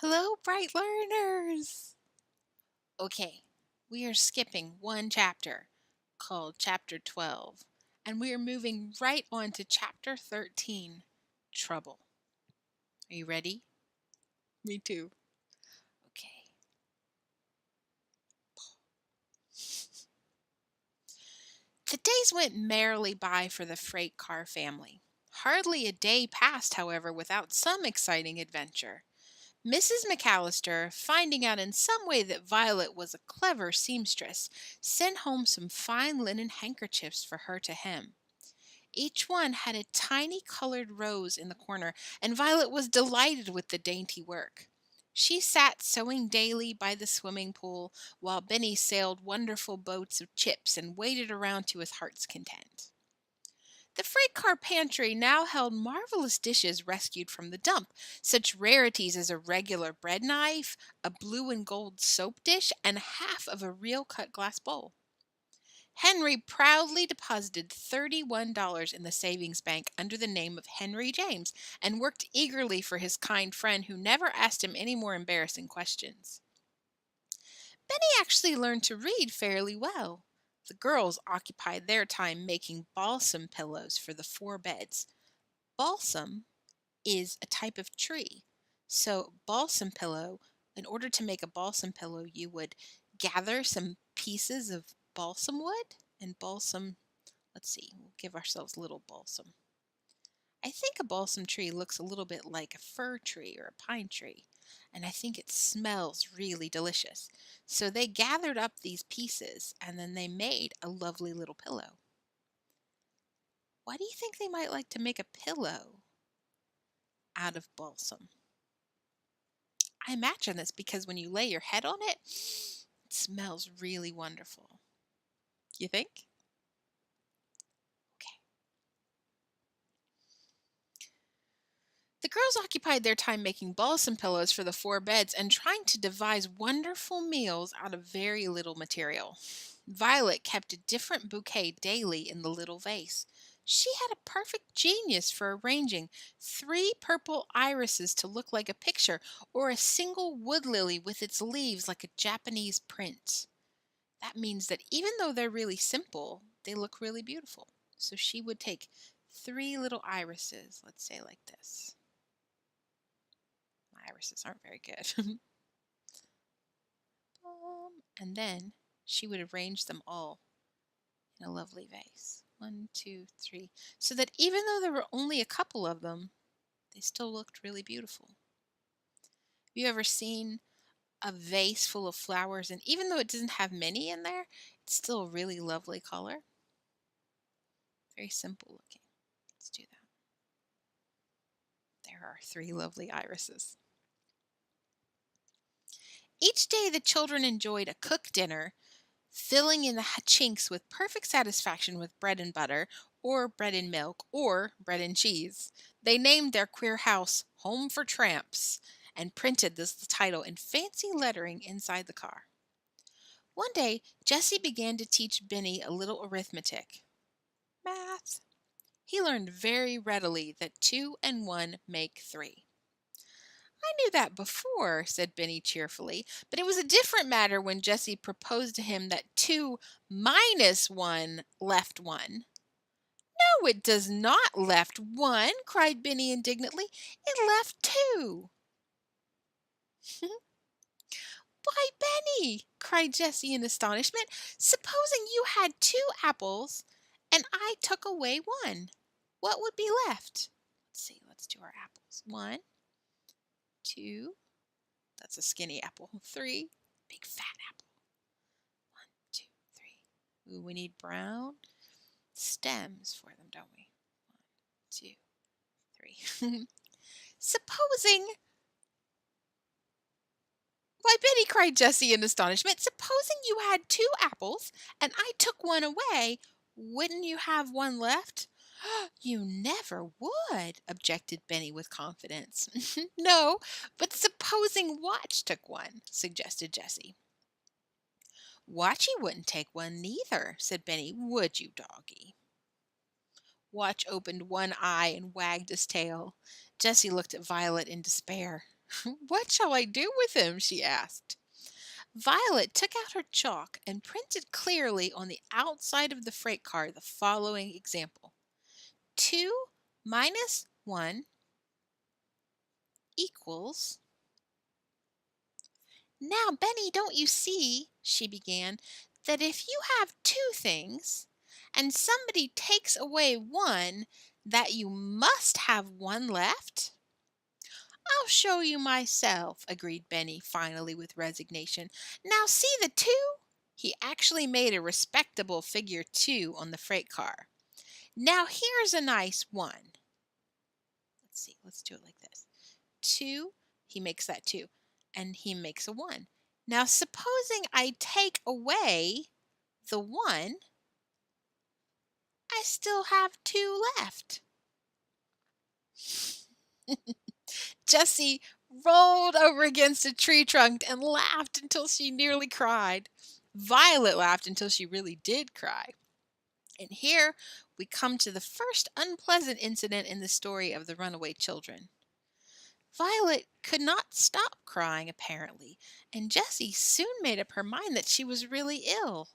Hello, bright learners! Okay, we are skipping one chapter called Chapter 12, and we are moving right on to Chapter 13 Trouble. Are you ready? Me too. Okay. The days went merrily by for the freight car family. Hardly a day passed, however, without some exciting adventure. Mrs. McAllister, finding out in some way that Violet was a clever seamstress, sent home some fine linen handkerchiefs for her to hem. Each one had a tiny colored rose in the corner, and Violet was delighted with the dainty work. She sat sewing daily by the swimming pool, while Benny sailed wonderful boats of chips and waited around to his heart's content. The freight car pantry now held marvelous dishes rescued from the dump, such rarities as a regular bread knife, a blue and gold soap dish, and half of a real cut glass bowl. Henry proudly deposited $31 in the savings bank under the name of Henry James and worked eagerly for his kind friend who never asked him any more embarrassing questions. Benny actually learned to read fairly well. The girls occupied their time making balsam pillows for the four beds. Balsam is a type of tree. So, balsam pillow, in order to make a balsam pillow, you would gather some pieces of balsam wood and balsam. Let's see, we'll give ourselves a little balsam. I think a balsam tree looks a little bit like a fir tree or a pine tree, and I think it smells really delicious. So they gathered up these pieces and then they made a lovely little pillow. Why do you think they might like to make a pillow out of balsam? I imagine it's because when you lay your head on it, it smells really wonderful. You think? Okay. The girls occupied their time making balsam pillows for the four beds and trying to devise wonderful meals out of very little material. Violet kept a different bouquet daily in the little vase. She had a perfect genius for arranging three purple irises to look like a picture, or a single wood lily with its leaves like a Japanese print. That means that even though they're really simple, they look really beautiful. So she would take three little irises, let's say like this. My irises aren't very good. And then she would arrange them all in a lovely vase. One, two, three. So that even though there were only a couple of them, they still looked really beautiful. Have you ever seen a vase full of flowers, and even though it doesn't have many in there, it's still a really lovely color? Very simple looking. Let's do that. There are three lovely irises. Each day the children enjoyed a cooked dinner, filling in the chinks with perfect satisfaction with bread and butter, or bread and milk, or bread and cheese. They named their queer house Home for Tramps and printed this title in fancy lettering inside the car. One day, Jessie began to teach Benny a little arithmetic. Math. He learned very readily that 2 and 1 make 3. I knew that before, said Benny cheerfully, but it was a different matter when Jessie proposed to him that 2 minus 1 left 1. No, it does not left 1, cried Benny indignantly. It left 2. Why, Benny, cried Jessie in astonishment, supposing you had 2 apples and I took away 1. What would be left? Let's see, let's do our apples. 1, 2, that's a skinny apple. 3, big fat apple. 1, 2, 3. Ooh, we need brown stems for them, don't we? 1, 2, 3. Supposing. Why, Betty, cried Jessie in astonishment, supposing you had 2 apples and I took 1 away, wouldn't you have 1 left? You never would, objected Benny with confidence. No, but supposing Watch took 1, suggested Jessie. Watchy wouldn't take 1 neither, said Benny, would you, doggy? Watch opened one eye and wagged his tail. Jessie looked at Violet in despair. What shall I do with him? She asked. Violet took out her chalk and printed clearly on the outside of the freight car the following example: 2 minus 1 equals. Now, Benny, don't you see, she began, that if you have two things and somebody takes away one, that you must have one left? I'll show you myself, agreed Benny finally with resignation. Now see the two? He actually made a respectable figure 2 on the freight car. Now here's a nice one. Let's see, let's do it like this. 2, he makes that 2, and he makes a 1. Now supposing I take away the 1, I still have 2 left. Jessie rolled over against a tree trunk and laughed until she nearly cried. Violet laughed until she really did cry. And here we come to the first unpleasant incident in the story of the runaway children. Violet could not stop crying, apparently, and Jessie soon made up her mind that she was really ill.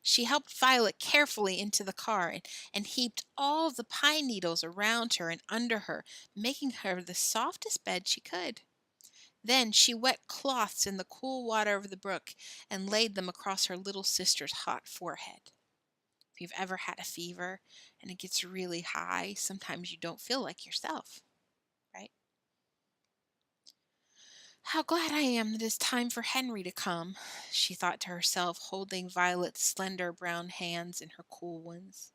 She helped Violet carefully into the car and heaped all the pine needles around her and under her, making her the softest bed she could. Then she wet cloths in the cool water of the brook and laid them across her little sister's hot forehead. If you've ever had a fever and it gets really high, sometimes you don't feel like yourself, right? How glad I am that it's time for Henry to come, she thought to herself, holding Violet's slender brown hands in her cool ones.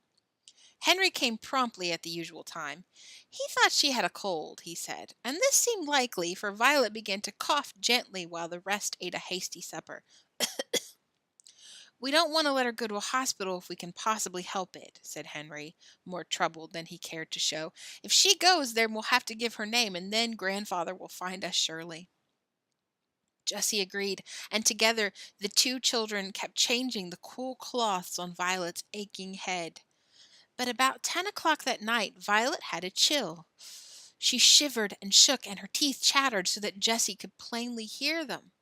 Henry came promptly at the usual time. He thought she had a cold, he said, and this seemed likely, for Violet began to cough gently while the rest ate a hasty supper. We don't want to let her go to a hospital if we can possibly help it, said Henry, more troubled than he cared to show. If she goes there, we'll have to give her name, and then grandfather will find us surely. Jessie agreed, and together the two children kept changing the cool cloths on Violet's aching head. But about 10 o'clock that night, Violet had a chill. She shivered and shook, and her teeth chattered so that Jessie could plainly hear them.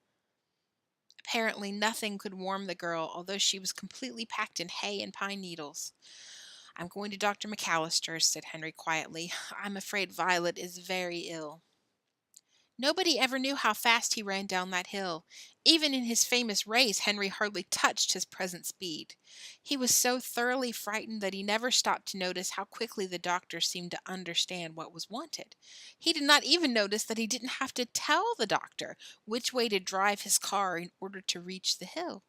Apparently nothing could warm the girl, although she was completely packed in hay and pine needles. I'm going to Dr. McAllister's, said Henry quietly. I'm afraid Violet is very ill. Nobody ever knew how fast he ran down that hill. Even in his famous race, Henry hardly touched his present speed. He was so thoroughly frightened that he never stopped to notice how quickly the doctor seemed to understand what was wanted. He did not even notice that he didn't have to tell the doctor which way to drive his car in order to reach the hill.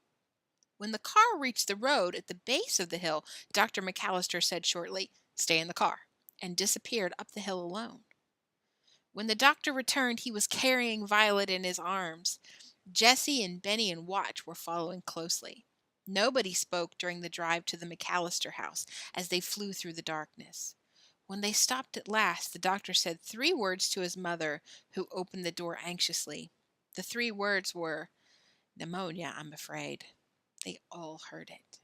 When the car reached the road at the base of the hill, Dr. McAllister said shortly, "Stay in the car," and disappeared up the hill alone. When the doctor returned, he was carrying Violet in his arms. Jessie and Benny and Watch were following closely. Nobody spoke during the drive to the McAllister house as they flew through the darkness. When they stopped at last, the doctor said 3 words to his mother, who opened the door anxiously. The 3 words were, "Pneumonia, I'm afraid." They all heard it.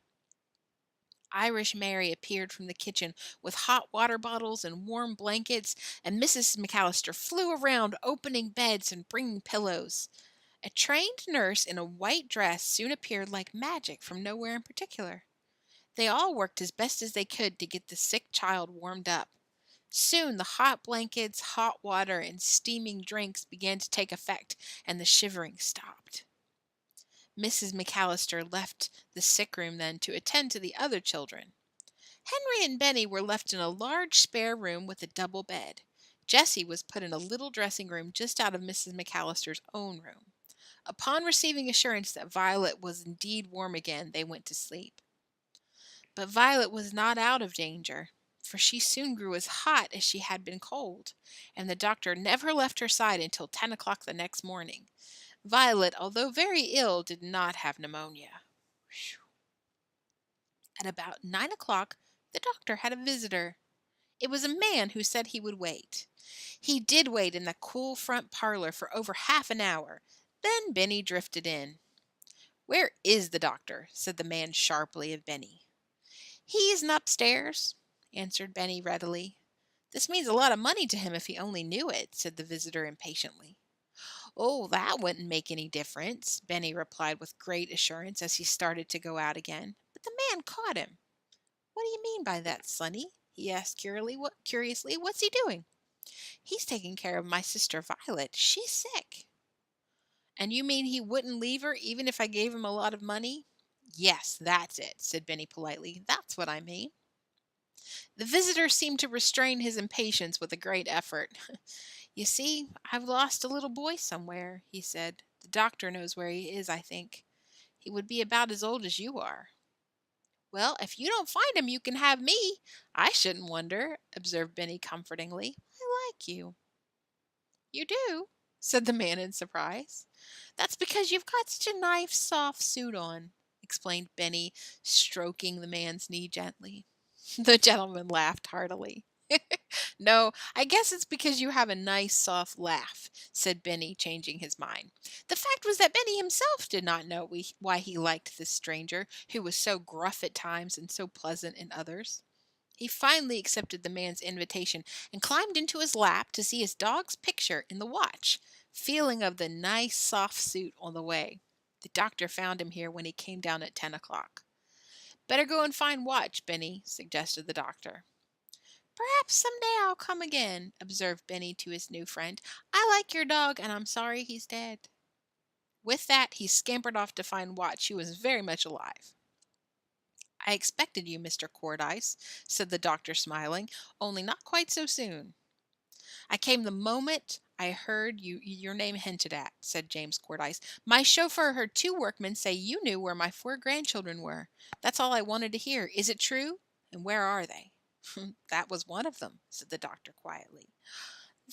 Irish Mary appeared from the kitchen with hot water bottles and warm blankets, and Mrs. McAllister flew around opening beds and bringing pillows. A trained nurse in a white dress soon appeared like magic from nowhere in particular. They all worked as best as they could to get the sick child warmed up. Soon the hot blankets, hot water, and steaming drinks began to take effect, and the shivering stopped. Mrs. McAllister left the sick room then to attend to the other children. Henry and Benny were left in a large spare room with a double bed. Jessie was put in a little dressing room just out of Mrs. McAllister's own room. Upon receiving assurance that Violet was indeed warm again, they went to sleep. But Violet was not out of danger, for she soon grew as hot as she had been cold, and the doctor never left her side until 10 o'clock the next morning. Violet, although very ill, did not have pneumonia. At about 9 o'clock, the doctor had a visitor. It was a man who said he would wait. He did wait in the cool front parlor for over half an hour. Then Benny drifted in. "Where is the doctor?" said the man sharply of Benny. "He isn't upstairs," answered Benny readily. "This means a lot of money to him if he only knew it," said the visitor impatiently. Oh, that wouldn't make any difference, Benny replied with great assurance as he started to go out again. But the man caught him. What do you mean by that, Sonny? He asked curiously. What's he doing? He's taking care of my sister Violet. She's sick. And you mean he wouldn't leave her even if I gave him a lot of money? Yes, that's it, said Benny politely. That's what I mean. The visitor seemed to restrain his impatience with a great effort. You see, I've lost a little boy somewhere, he said. The doctor knows where he is, I think. He would be about as old as you are. Well, if you don't find him, you can have me. I shouldn't wonder, observed Benny comfortingly. I like you. You do? Said the man in surprise. That's because you've got such a nice, soft suit on, explained Benny, stroking the man's knee gently. The gentleman laughed heartily. No, I guess it's because you have a nice soft laugh, said Benny, changing his mind. The fact was that Benny himself did not know why he liked this stranger, who was so gruff at times and so pleasant in others. He finally accepted the man's invitation and climbed into his lap to see his dog's picture in the watch, feeling of the nice soft suit on the way. The doctor found him here when he came down at 10 o'clock. Better go and find Watch, Benny, suggested the doctor. Perhaps some day I'll come again, observed Benny to his new friend. I like your dog, and I'm sorry he's dead. With that, he scampered off to find Watch, who was very much alive. I expected you, Mr. Cordyce, said the doctor, smiling, only not quite so soon. I came the moment I heard your name hinted at, said James Cordyce. My chauffeur heard two workmen say you knew where my four grandchildren were. That's all I wanted to hear. Is it true? And where are they? That was one of them, said the doctor quietly.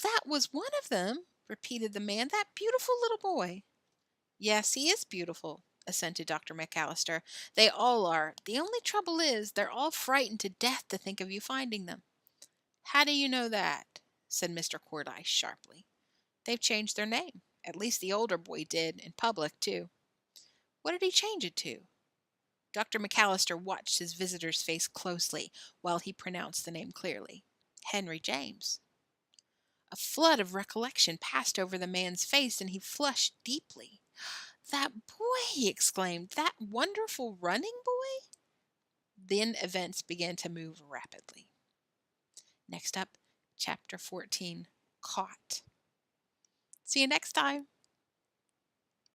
That was one of them, repeated the man. That beautiful little boy. Yes, he is beautiful, assented Dr. McAllister. They all are. The only trouble is, they're all frightened to death to think of you finding them. How do you know that? Said Mr. Cordyce sharply. They've changed their name. At least the older boy did, in public, too. What did he change it to? Dr. McAllister watched his visitor's face closely while he pronounced the name clearly. Henry James. A flood of recollection passed over the man's face, and he flushed deeply. That boy, he exclaimed, that wonderful running boy? Then events began to move rapidly. Next up, Chapter 14, Caught. See you next time.